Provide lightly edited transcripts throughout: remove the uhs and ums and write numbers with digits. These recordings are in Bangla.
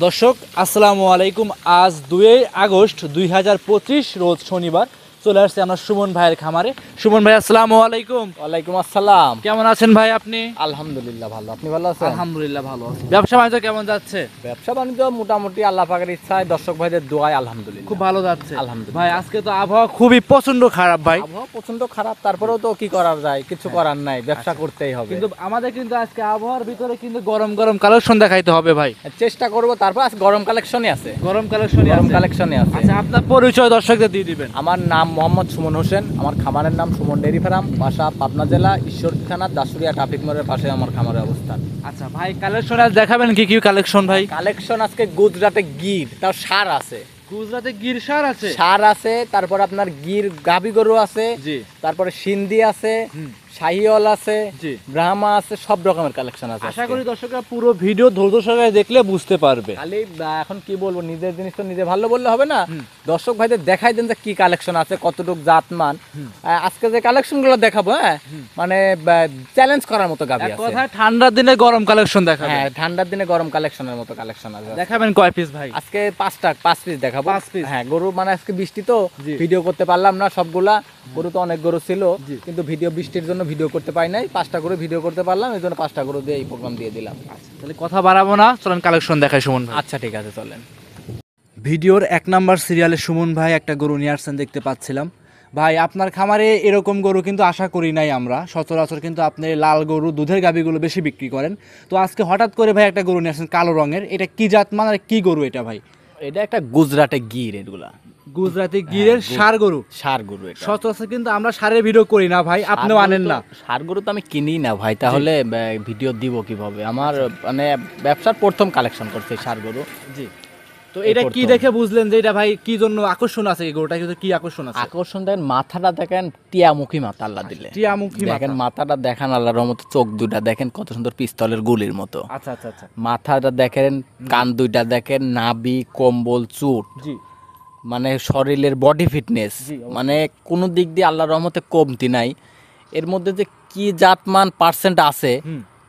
দর্শক আসসালামু আলাইকুম। আজ 2 আগস্ট 2025 রোজ শনিবার চলে আসছে আমরা সুমন ভাইয়ের খামারে। সুমন ভাই আসসালামু আলাইকুম। ওয়ালাইকুম আসসালাম। কেমন আছেন ভাই আপনি? আলহামদুলিল্লাহ ভালো, আপনি ভালো আছেন? আলহামদুলিল্লাহ ভালো আছি। ব্যবসা বাণিজ্য কেমন যাচ্ছে? ব্যবসা বাণিজ্য মোটামুটি আল্লাহ পাকের ইচ্ছায় দর্শক ভাইদের দোয়ায় আলহামদুলিল্লাহ খুব ভালো যাচ্ছে আলহামদুলিল্লাহ। ভাই আজকে তো আবহাওয়া খুবই প্রচন্ড খারাপ ভাই। আবহাওয়া প্রচন্ড খারাপ, তারপরেও তো কি করার যায়, কিছু করার নাই, ব্যবসা করতেই হবে। কিন্তু আমাদের কিন্তু আজকে আবহাওয়ার ভিতরে কিন্তু গরম গরম কালেকশন দেখাইতে হবে ভাই। চেষ্টা করব। তারপর আজ গরম কালেকশনই আছে, গরম কালেকশনই গরম আছে। কালেকশনই আছে। আচ্ছা আপনার পরিচয় দর্শকদের দিয়ে দিবেন। আমার নাম মোহাম্মদ সুমন হোসেন, আমার খামারের নাম সুমন ডেইরি ফার্ম, বাসা পাবনা জেলা ঈশ্বরদী থানা দাসুরিয়া ট্রাফিক মোড়ের পাশে আমার খামারের অবস্থান। আচ্ছা ভাই কালেকশন আজ দেখাবেন কি কি কালেকশন ভাই? কালেকশন আজকে গুজরাটে গির, তাও সার আছে, গুজরাটে গির সার আছে, সার আছে, তারপর আপনার গির গাভী গরু আছে, জি তারপরে সিন্ধি আছে, শাহিওয়াল আছে, জি ব্রাহ্মা আছে, সব রকমের কালেকশন আছে। আশা করি দর্শকরা পুরো ভিডিও ধৈর্য সহকারে দেখলে বুঝতে পারবে। খালি এখন কি বলবো, নিজের জিনিস তো নিজে ভালো বললে হবে না, দর্শক ভাইদের দেখাই দেন যে কি কালেকশন আছে, কতটুকু জাতমান। আজকে যে কালেকশন গুলো দেখাবো, হ্যাঁ মানে চ্যালেঞ্জ করার মতো গাভী আছে। কথায় ঠান্ডার দিনে গরম কালেকশন দেখাবেন। হ্যাঁ, ঠান্ডার দিনে গরম কালেকশনের মতো কালেকশন আছে। দেখাবেন কয় পিস ভাই? আজকে 5 পিস দেখাবো। 5 পিস? হ্যাঁ, গরু মানে আজকে বৃষ্টি তো জি। ভিডিও করতে পারলাম না সবগুলা। গরু তো অনেক গরু ছিল, জি। কিন্তু ভিডিও বৃষ্টির জন্য ভিডিও করতে পাই নাই। 5টা গরু ভিডিও করতে পারলাম, এই জন্য 5টা গরু দিয়ে এই প্রোগ্রাম দিয়ে দিলাম। তাহলে কথা বাড়াবো না, চলেন কালেকশন দেখাই সুমন ভাই। আচ্ছা ঠিক আছে, চলেন। ভিডিওর 1 নাম্বার সিরিয়ালে সুমন ভাই একটা গরু নিয়ে আসছেন দেখতে পাচ্ছিলাম। ভাই আপনার খামারে এরকম গরু কিন্তু আশা করি নাই আমরা। সচরাচর কিন্তু আপনি লাল গরু দুধের গাভীগুলো বেশি বিক্রি করেন। তো আজকে হঠাৎ করে ভাই একটা গরু নিয়ে আসছেন কালো রঙের, এটা কি জাত মান আর কি গরু এটা ভাই? এটা একটা গুজরাটে গির, এগুলা গুজরাটি গিরের ষাঁড় গরু। ষাঁড় গরু এটা। সচরাচর কিন্তু আমরা ষাঁড়ের ভিডিও করি না ভাই, আপনিও আনেন না। ষাঁড় গরু তো আমি কিনি না ভাই, তাহলে ভিডিও দিব কিভাবে? আমার মানে ব্যবসার প্রথম কালেকশন করছে ষাঁড় গরু। জি। তো এটা কি দেখে বুঝলেন যে এটা ভাই কি জন্য আকর্ষণ আছে এই গরুটা, কিন্তু কি আকর্ষণ আছে? আকর্ষণ দেখেন, মাথাটা দেখেন, টিয়ামুখী মাথা আল্লাহ দিলে। টিয়ামুখী দেখেন মাথাটা দেখেন, আল্লাহর রহমতে চোখ দুইটা দেখেন কত সুন্দর, পিস্তলের গুলির মতো। আচ্ছা আচ্ছা আচ্ছা। মাথাটা দেখেন, কান দুইটা দেখেন, নাভি, কম্বল, চুট, জি মানে শরীরের বডি ফিটনেস, জি, অবশ্যই। মানে কোনো দিক দিয়ে আল্লাহর রহমতে কমতি নাই। এর মধ্যে যে কি জাতমান পার্সেন্ট আছে,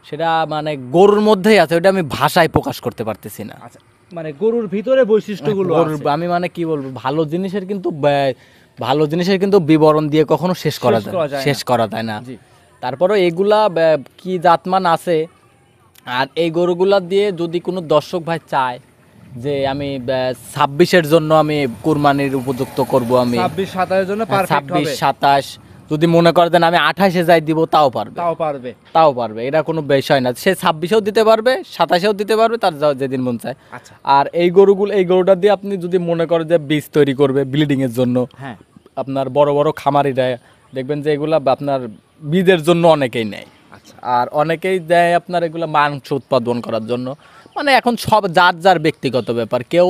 সেটা মানে গরুর মধ্যেই আছে, ওটা আমি ভাষায় প্রকাশ করতে পারতেছি না। আচ্ছা, মানে গরুর ভিতরে বৈশিষ্ট্যগুলো আছে। আমি মানে কি বলবো, ভালো জিনিসের কিন্তু বিবরণ দিয়ে কখনো শেষ করা যায় না। জি। তারপরে এগুলা কি জাতমান আছে, আর এই গরুগুলা দিয়ে যদি কোনো দর্শক ভাই চায় যে আমি 26-এর জন্য আমি কুরবানির উপযুক্ত করব, আমি 26-27 এর জন্য পারফেক্ট হবে। 26-27 যদি মনে করে দেন আমি 28-এ যাই দিব, তাও পারবে। এটা কোনো বিষয় না। সে 26-এও দিতে পারবে, 27-এও দিতে পারবে, তার যেদিন মন চায়। আচ্ছা। আর এই গরুটা দিয়ে আপনি যদি মনে করেন যে বীজ তৈরি করবে ব্লিডিং এর জন্য, হ্যাঁ, আপনার বড় বড় খামারিরা দেখবেন যে এগুলা আপনার বীজের জন্য অনেকেই নেয়। আচ্ছা। আর অনেকেই দেয় আপনার এগুলা মাংস উৎপাদন করার জন্য। মানে এখন সব যার ব্যক্তিগত ব্যাপার, কেউ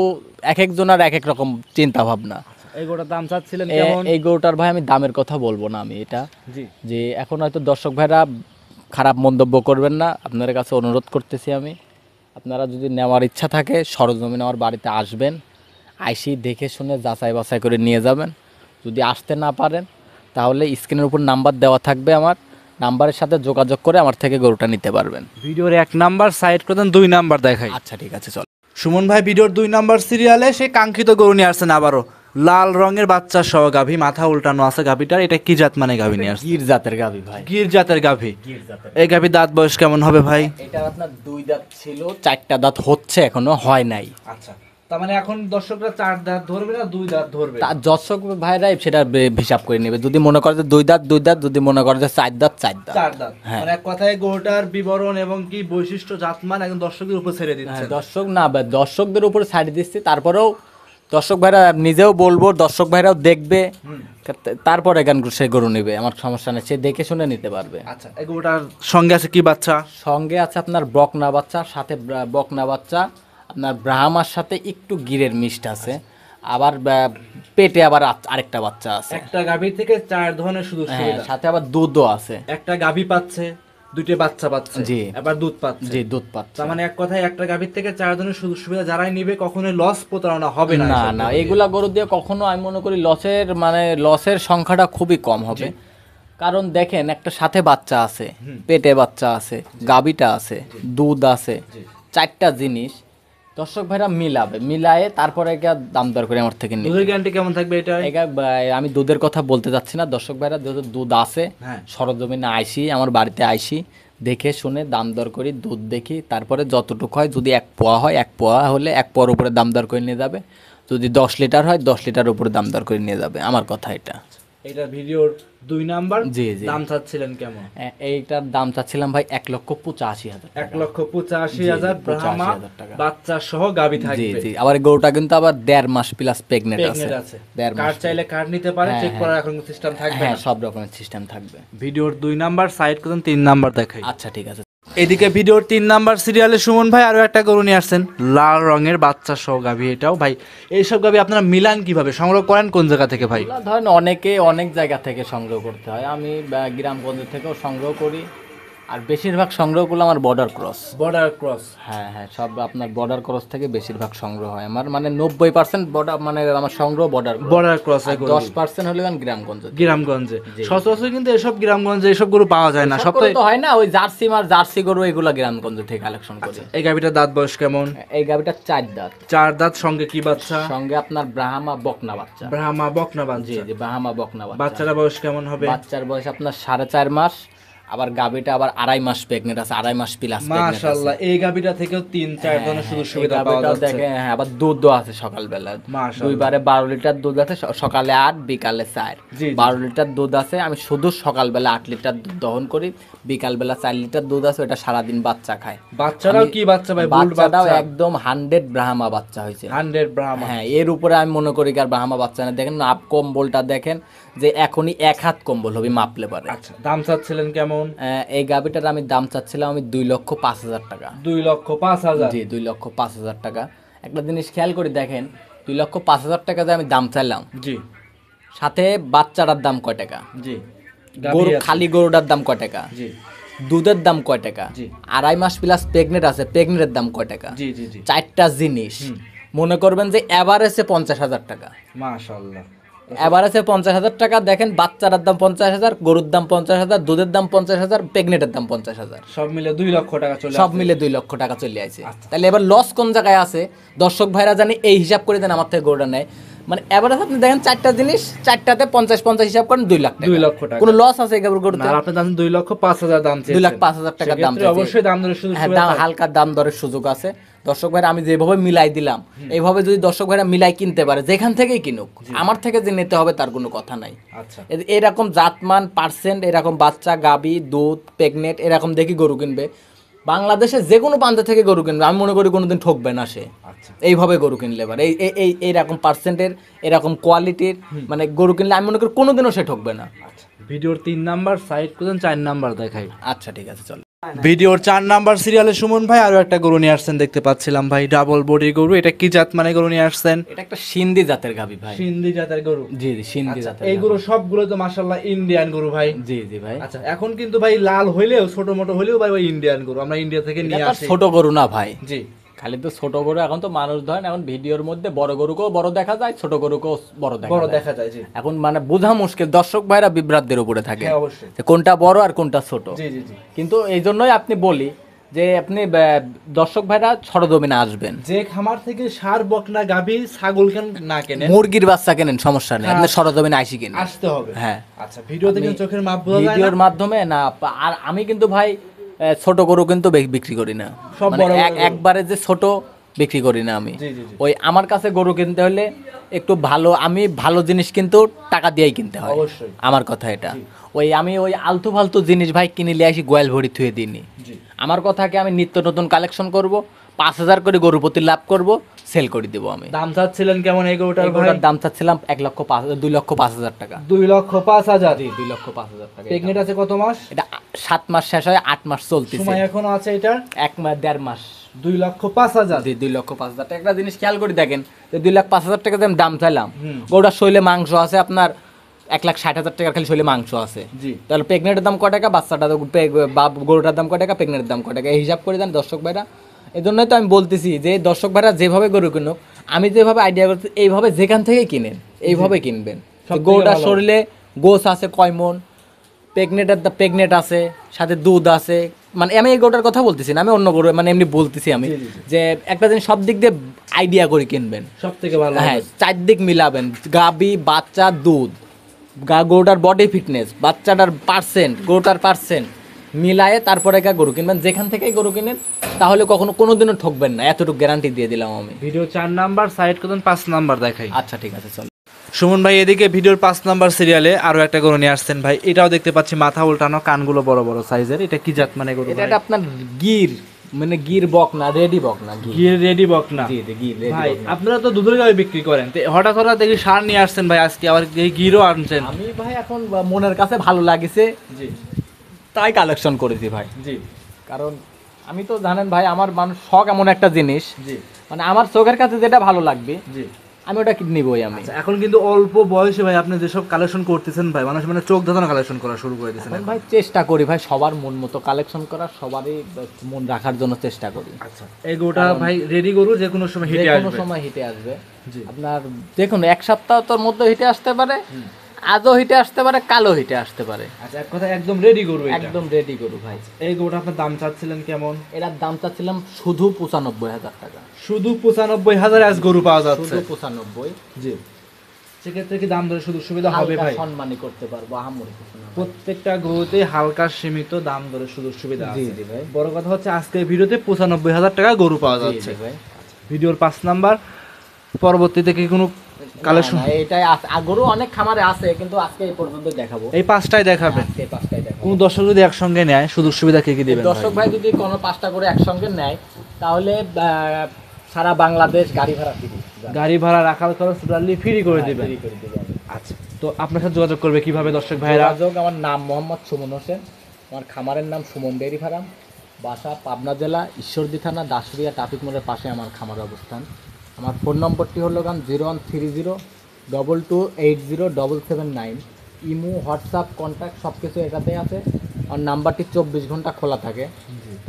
এক একজনের এক এক রকম চিন্তা ভাবনা। এই গরুটার দাম চাচ্ছিলেন কেমন? এই গরুটার ভাই আমি দামের কথা বলবো না, আমি এটা জি। যে এখন হয়তো দর্শক ভাইরা খারাপ মন্তব্য করবেন না, আপনাদের কাছে অনুরোধ করতেছি আমি, আপনারা যদি নেওয়ার ইচ্ছা থাকে সরজমিনে আমার বাড়িতে আসবেন, আইসি দেখে শুনে যাচাই বাছাই করে নিয়ে যাবেন। যদি আসতে না পারেন তাহলে স্ক্রিনের উপর নাম্বার দেওয়া থাকবে, আমার নাম্বারের সাথে যোগাযোগ করে আমার থেকে গরুটা নিতে পারবেন। ভিডিওর 1 নাম্বার সাইড করে দেন, 2 নাম্বার দেখাই। আচ্ছা ঠিক আছে, চল। সুমন ভাই ভিডিওর 2 নাম্বার সিরিয়ালে সে কাঙ্ক্ষিত গরু নিয়ে আসছেন আবারও, লাল রঙের বাচ্চা সহ গাভী, মাথা উল্টানো আছে গাভীটার। এটা কি জাত মানে গাভী নিয়ে আসছে? গির জাতের গাভী ভাই, গির জাতের গাভী। গির জাতের। এই গাভী দাঁত বয়স কেমন হবে ভাই? এটা আপনার 2 দাঁত ছিল, 4টা দাঁত হচ্ছে, এখনো হয় নাই। আচ্ছা, তার মানে এখন দর্শকরা 4 দাঁত ধরবে না 2 দাঁত ধরবে? তার দর্শক ভাইরাই সেটা হিসাব করে নেবে। যদি মনে করে যে 2 দাঁত, যদি মনে করে যে 4 দাঁত, 4 দাঁত। 4 দাঁত। হ্যাঁ। মানে এক কথায় গরুটার বিবরণ এবং কি বৈশিষ্ট্য জাতমান একদম দর্শকদের উপর ছেড়ে দিচ্ছে। দর্শকদের উপরে ছাড়ি দিচ্ছি। তারপরেও দর্শক ভাইরা নিজেও বলবো, দর্শক ভাইরাও দেখবে, তারপরে গান সে গরু নেবে, আমার সমস্যা নেই, সে দেখে শুনে নিতে পারবে। আচ্ছা, এই গরুটার সঙ্গে আছে কি বাচ্চা? সঙ্গে আছে আপনার বকনা বাচ্চা, সাথে বকনা বাচ্চা, আপনার ব্রাহ্মার সাথে একটু গিরের মিষ্ট আছে, আবার পেটে আবার আরেকটা বাচ্চা আছে। একটা গাভী থেকে 4 ধরনের শুধু সুবিধা, সাথে আবার দুধও আছে। একটা গাভী পাচ্ছে, 2টে বাচ্চা পাচ্ছে, জি। আবার দুধ পাচ্ছে। জি, দুধ পাচ্ছে। তার মানে এক কথায় একটা গাভীর থেকে 4 ধরনের সুযোগ সুবিধা, যারাই নিবে কখনোই লস প্রতারণা হবে না। না, এগুলা গরু দিয়ে কখনো আমি মনে করি লসের সংখ্যাটা খুবই কম হবে। কারণ দেখেন, একটা সাথে বাচ্চা আছে, পেটে বাচ্চা আছে, গাভীটা আছে, দুধ আছে, 4টা জিনিস। দর্শক ভাইরা মিলায়ে তারপরে দাম দর করে আমার থেকে নিবে। দুধের গ্যারান্টি কেমন থাকবে এটা? আমি দুধের কথা বলতে যাচ্ছি না, দর্শক ভাইরা যেহেতু দুধ আছে, হ্যাঁ। সরজমিনে আইসি, আমার বাড়িতে আইসি, দেখে শুনে দাম দর করি, দুধ দেখি, তারপরে যতটুকু হয়, যদি 1 পোয়া হয়, 1 পোয়া হলে 1 পোয়ার উপরে দাম দর করে নিয়ে যাবে, যদি 10 লিটার হয় 10 লিটার উপরে দাম দর করে নিয়ে যাবে, আমার কথা এটা। এটা ভিডিওর 2 নাম্বার। জি জি। দাম চাচ্ছিলেন কেমন? এইটার দাম চাচ্ছিলাম ভাই 1,85,000 টাকা। 1,85,000 ব্রাহ্মা 85,000 টাকা। বাচ্চা সহ গাবি জি থাকবে। জি, আবার গরুটা কিন্তু আবার 1.5 মাস প্লাস প্রেগনেন্ট আছে। প্রেগনেন্ট আছে। 1.5 মাস। কার্ড চাইলে কার্ড নিতে পারে, হ্যাঁ, চেক হ্যাঁ। করার এখন সিস্টেম থাকবে হ্যাঁ, না। সব রকমের সিস্টেম থাকবে। ভিডিওর 2 নাম্বার সাইড করুন, 3 নাম্বার দেখাই। আচ্ছা ঠিক আছে। এদিকে ভিডিওর 3 নাম্বার সিরিয়ালে সুমন ভাই আরো একটা গরু নিয়ে আসছেন, লাল রঙের বাচ্চা সহ গাভী। এটাও ভাই, এইসব গাভী আপনারা মিলান কিভাবে, সংগ্রহ করেন কোন জায়গা থেকে ভাই? এগুলা ধরেন অনেকে অনেক জায়গা থেকে সংগ্রহ করতে হয়, আমি গ্রামগঞ্জ থেকেও সংগ্রহ করি, আর বেশিরভাগ সংগ্রহগুলো আমার বর্ডার ক্রস। Border cross. হ্যাঁ হ্যাঁ, সব আপনার বর্ডার ক্রস থেকে বেশিরভাগ সংগ্রহ হয় আমার, মানে 90% বর্ডার, মানে আমার সংগ্রহ বর্ডার ক্রস। 10% হলে গ্রামগঞ্জ। গ্রামগঞ্জে সচরাচর কিন্তু এসব গ্রামগঞ্জে এসব গরু পাওয়া যায় না, সব সবটাই তো হয় না, ওই জার্সি গরু এগুলা গ্রামগঞ্জ থেকে কালেকশন করি। এই গাভীটার দাঁত বয়স কেমন? এই গাভিটা 4 দাঁত। 4 দাঁত, সঙ্গে কি বাচ্চা? সঙ্গে আপনার ব্রাহ্মা বকনা বাচ্চা। ব্রাহ্মা বকনা জি বাচ্চা। জি, ব্রাহ্মা বকনা বাচ্চা। বাচ্চারা বয়স কেমন হবে? বাচ্চার বয়স আপনার 4.5 মাস, আবার গাভিটা আবার 2.5 মাস প্রেগনেন্ট আছে, 2.5 মাস প্লাস প্রেগনেন্ট আছে। মাশাআল্লাহ, এই গাভীটা থেকেও 3-4 ধরনের সুযোগ সুবিধা পাওয়া যাচ্ছে। দেখেন, হ্যাঁ, আবার দুধও আছে সকালবেলা। মাশাআল্লাহ। দুইবারে 12 লিটার দুধ আছে, সকালে 8, বিকালে 4। জি, জি। 12 লিটার দুধ আছে। আমি শুধু সকালবেলা 8 লিটার দুধ দহন করি, বিকালবেলা 4 লিটার দুধ আছে, ওটা সারাদিন বাচ্চা খায়। বাচ্চারাও কি বাচ্চা ভাই? বুল বাচ্চাটাও বাচ্চা, একদম 100 ব্রাহ্মা বাচ্চা হয়েছে। 100 ব্রাহ্মা। হ্যাঁ, এর উপরে আমি মনে করি কি আর ব্রাহ্মা বাচ্চা না। দেখেন আপ কম্বলটা দেখেন, যে এখনই 1 হাত কম্বল হবে মাপলে পারে। আচ্ছা, দাম চাচ্ছিলেন কেমন? এই গাভিটার আমি দাম চাচ্ছিলাম আমি 2,05,000 টাকা। 2,05,000। জি, 2,05,000 টাকা। একটা জিনিস খেয়াল করে দেখেন, 2,05,000 টাকা যে আমি দাম চাইলাম, জি সাথে বাচ্চাটার দাম কয় টাকা, জি, গরু খালি গরুটার দাম কয় টাকা, জি দুধের দাম কয় টাকা, জি। 2.5 মাস প্লাস প্রেগনেন্ট আছে, প্রেগনেন্টের দাম কয় টাকা, জি জি জি। 4টা জিনিস মনে করবেন যে এভারেজে 50,000 টাকা। মাশাআল্লাহ, এভারেজে 50,000 টাকা। দেখেন বাচ্চাটার দাম 50,000, গরুর দাম 50,000, দুধের দাম 50,000, প্রেগনেন্টের দাম 50,000, সব মিলে 2 লক্ষ টাকা চলে সব আসছে। মিলে 2 লক্ষ টাকা চলে আসে। তাহলে এবার লস কোন জায়গায় আছে দর্শক ভাইরা জানি এই হিসাব করে দেন, আমার থেকে গরুটা নেয়। মানে এভারেজ আপনি দেখেন 4টা জিনিস, 4টাতে 50-50 হিসাব করেন 2 লাখ টাকা। 2 লক্ষ টাকা। কোনো লস আছে এই গরুতে? না, আপনি দাম 2,05,000 দাম চেয়েছেন। 2,05,000 টাকা দাম সেক্ষেত্রে অবশ্যই দাম দরের সুযোগ হ্যাঁ, সুবিধা থাকবে। হালকা দাম দরের সুযোগ আছে। দর্শক ভাইরা আমি যেভাবে মিলাই দিলাম, এইভাবে যদি দর্শক ভাইরা মিলাই কিনতে পারে, যেখান থেকেই কিনুক, আমার থেকে যে নিতে হবে তার কোনো কথা নাই। আচ্ছা, এরকম জাতমান পার্সেন্ট, এরকম বাচ্চা, গাবি, দুধ, প্রেগনেন্ট এরকম দেখি গরু কিনবে। বাংলাদেশে যে কোনো প্রান্ত থেকে গরু কিনবে, আমি মনে করি কোনোদিন ঠকবে না সে। আচ্ছা, এইভাবে গরু কিনলে এবার এইরকম পার্সেন্টের, এরকম কোয়ালিটির মানে গরু কিনলে আমি মনে করি কোনোদিনও সে ঠকবে না। আচ্ছা। ভিডিওর 3 নাম্বার সাইড করুন, 4 নাম্বার দেখাই। আচ্ছা ঠিক আছে, চল। ভিডিওর 4 নাম্বার সিরিয়ালে সুমন ভাই আরো একটা গরু নিয়ে আসছেন, দেখতে পাচ্ছিলাম ভাই, ডাবল বডি গরু। এটা কি জাত মানে গরু নিয়ে আসছেন? এটা একটা সিন্ধি জাতের গাবি ভাই। সিন্ধি জাতের গরু। জি জি, সিন্ধি জাতের এই গাভী। গরু সবগুলো তো মাশাআল্লাহ ইন্ডিয়ান গরু ভাই। জি জি ভাই। আচ্ছা, এখন কিন্তু ভাই লাল হইলেও ছোট মোটো হইলেও ভাই ওই ইন্ডিয়ান গরু আমরা ইন্ডিয়া থেকে নিয়ে এটা তো আসি। ছোট গরু না ভাই, জি, খালি তো ছোট গরু। এখন তো মানুষ ধরেন, এখন ভিডিওর মধ্যে বড় গরুকেও বড় দেখা যায়, ছোট গরুকেও বড় দেখা বড় যায়। দেখা যায়। জি, এখন মানে বোঝা মুশকিল, দর্শক ভাইরা বিভ্রান্তের উপরে থাকে হ্যাঁ অবশ্যই। যে কোনটা বড় আর কোনটা ছোট। জি জি জি। কিন্তু এই জন্যই আপনি বলি যে আপনি দর্শক ভাইরা সরজমিনে আসবেন। যে খামার থেকে ষাঁড়, বকনা, গাভী, ছাগল কেন না কেনেন, মুরগির বাচ্চা কেনেন, সমস্যা নেই, আপনি সরজমিনে আইসি কিনেন। আসতে হবে। হ্যাঁ, আচ্ছা, ভিডিওতে কিন্তু চোখের মাপ বোঝা যায় না। ভিডিওর মাধ্যমে না। আর আমি কিন্তু ভাই ছোট গরু কিন্তু বিক্রি করি না, সব মানে বড় বড় গরু। একবারে যে ছোট বিক্রি করি না আমি। জি জি জি। ওই আমার কাছে গরু কিনতে হলে একটু ভালো, আমি ভালো জিনিস কিন্তু টাকা দিয়েই কিনতে হয়। অবশ্যই। আমার কথা এটা। আমি ওই আলতু ফালতু জিনিস ভাই কিনে নিয়ে আসি, গোয়াল ভরি থুয়ে দিইনি। জি। আমার কথা কি, আমি নিত্য নতুন কালেকশন করব, 5,000 করে গরু প্রতি লাভ করব, সেল করে দিব আমি। দাম চাচ্ছিলেন কেমন এই গরুটার ভাই? গরুটার দাম চাচ্ছিলাম 2,05,000 টাকা। 2,05,000। জি, 2,05,000 টাকা। প্রেগনেন্ট আছে কত মাস? এটা 7 মাস শেষ হয়, 8 মাস চলতেছে। সময় এখনো আছে এটার? 1.5 মাস। 2,05,000। জি, 2,05,000 টাকা। একটা জিনিস খেয়াল করে দেখেন, যে 2,05,000 টাকা আমি দাম চাইলাম, গরুটার শৈলে মাংস আছে আপনার 1,60,000 টাকার খালি শৈলে মাংস আছে। জি। তাহলে প্রেগনেন্টের দাম কয় টাকা, বাচ্চাটা গরুটার দাম কয় টাকা, প্রেগনেন্টের দাম কয় টাকা, এই হিসাব করে দেন দর্শক ভাইরা। এই জন্যই তো আমি বলতেছি যে দর্শক ভাইরা যেভাবে গরু কিনুক, আমি যেভাবে আইডিয়া করছি এইভাবে যেখান থেকে কিনেন এইভাবে কিনবেন। গরুটার শরীরে গোস আছে কয় মন, প্রেগনেন্ট আছে, সাথে দুধ আছে, মানে আমি এই গরুটার কথা বলতেছি না, আমি অন্য গরু মানে এমনি বলতেছি আমি, যে একটা জিনিস সব দিক দিয়ে আইডিয়া করে কিনবেন, সব থেকে ভালো হ্যাঁ চারদিক মিলাবেন, গাবি, বাচ্চা, দুধ, গরুটার বডি ফিটনেস, বাচ্চাটার পার্সেন্ট, গরুটার পার্সেন্ট মিলায়ে তারপরে গরু কিনবেন। যেখান থেকেই গরু কিনেন তাহলে কখনো কোনোদিনও ঠকবেন না, এতটুকু গ্যারান্টি দিয়ে দিলাম আমি। ভিডিও 4 নাম্বার, সাইড করুন 5 নাম্বার দেখাই। আচ্ছা ঠিক আছে, চল। সুমন ভাই এদিকে ভিডিওর 5 নাম্বার সিরিয়ালে আরো একটা গরু নিয়ে আসছেন ভাই, এটাও দেখতে পাচ্ছি মাথা উল্টানো, কানগুলো বড় বড় সাইজের। এটা কি জাত মানে গরু? এটা আপনার গির, মানে গির বক না, রেডি বক না, গির রেডি বক না? জি গির রেডি ভাই বক না। আপনারা তো দুধের গাবি বিক্রি করেন, তো হঠাৎ হঠাৎ দেখি সার নিয়ে আসছেন ভাই, আজকে আবার এই গিরও আনছেন। আমি ভাই এখন মনের কাছে ভালো লাগেছে জি তাই কালেকশন করেছি ভাই। জি কারণ আমি তো জানেন ভাই, আমার মানুষ শখ এমন একটা জিনিস, জি মানে আমার চোখের কাছে যেটা ভালো লাগবে জি। আমি ওটা নিবই আমি। আচ্ছা, এখন কিন্তু অল্প বয়সে ভাই আপনি যেসব কালেকশন করতেছেন ভাই, মানুষ মানে চোখ ধাঁধানো কালেকশন করা শুরু করে দিয়েছেন এখন ভাই চেষ্টা করি ভাই সবার মন মতো কালেকশন করার, সবারই মন রাখার জন্য চেষ্টা করি। আচ্ছা, এই গরুটা ভাই রেডি গরু, যে কোনো সময় হিটে যে কোনো আসবে। সময় হিটে আসবে। জি। আপনার দেখুন এক সপ্তাহ তোর মধ্যে হিটে আসতে পারে, আজও হিটে আসতে পারে, কালো হিটে আসতে পারে। আচ্ছা, এক কথা একদম রেডি গরু এটা। একদম রেডি গরু ভাই। এই গরুটা আপনার দাম চাচ্ছিলেন কেমন? এটার দাম চাচ্ছিলাম শুধু 95,000 টাকা। শুধু 95,000 আজ গরু পাওয়া যাচ্ছে? শুধু 95। জি। সেক্ষেত্রে কি দাম দরে সুযোগ সুবিধা হবে হালকা ভাই? সম্মানই করতে পারবো, আহামরি কিছু না ভাই। প্রত্যেকটা গরুতেই হালকা সীমিত দাম দরে সুযোগ সুবিধা জি আছে। জি ভাই। বড় কথা হচ্ছে আজকের ভিডিওতে 95,000 টাকা গরু পাওয়া জি যাচ্ছে। জি ভাই। ভিডিওর 5 নাম্বার, পরবর্তীতে কি কোনো কালেকশন? না, এটাই আছে, গরু অনেক খামারে আছে কিন্তু আজকে এই পর্যন্ত দেখাবো। এই 5টাই দেখাবেন? আজকে এই 5টাই দেখাবো। কোন দর্শক যদি একসঙ্গে নেয় সুযোগ সুবিধা কি কি দিবেন? দর্শক ভাই যদি কোনো 5টা করে একসঙ্গে নেয় তাহলে সারা বাংলাদেশ গাড়ি ভাড়া ফ্রি। গাড়ি ভাড়া, রাখার খরচ টোটালি ফ্রি করে দিবেন? ফ্রি করে দিবেন। আচ্ছা, তো আপনার সাথে যোগাযোগ করবে কিভাবে দর্শক ভাইরা? যোগাযোগ, আমার নাম মোহাম্মদ সুমন হোসেন, আমার খামারের নাম সুমন ডেয়ারি ফার্ম, বাসা পাবনা জেলা ঈশ্বরদী থানা দাসুরিয়া ট্রাফিক মোড়ের পাশে আমার খামার অবস্থান। আমার ফোন নম্বরটি হলো 0130-2280-779। ইমো, হোয়াটসঅ্যাপ, কন্ট্যাক্ট সব কিছু এটাতেই আছে। আর নাম্বারটি 24 ঘন্টা খোলা থাকে।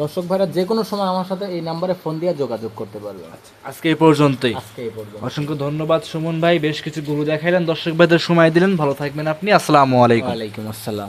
দর্শক ভাইরা যে কোনো সময় আমার সাথে এই নাম্বারে ফোন দিয়ে যোগাযোগ করতে পারবে। আজকে এই পর্যন্তই। আজকে এই পর্যন্ত। অসংখ্য ধন্যবাদ সুমন ভাই, বেশ কিছু গরু দেখাইলেন, দর্শক ভাইদের সময় দিলেন। ভালো থাকবেন আপনি। আসসালামু আলাইকুম। ওয়ালাইকুম আসসালাম।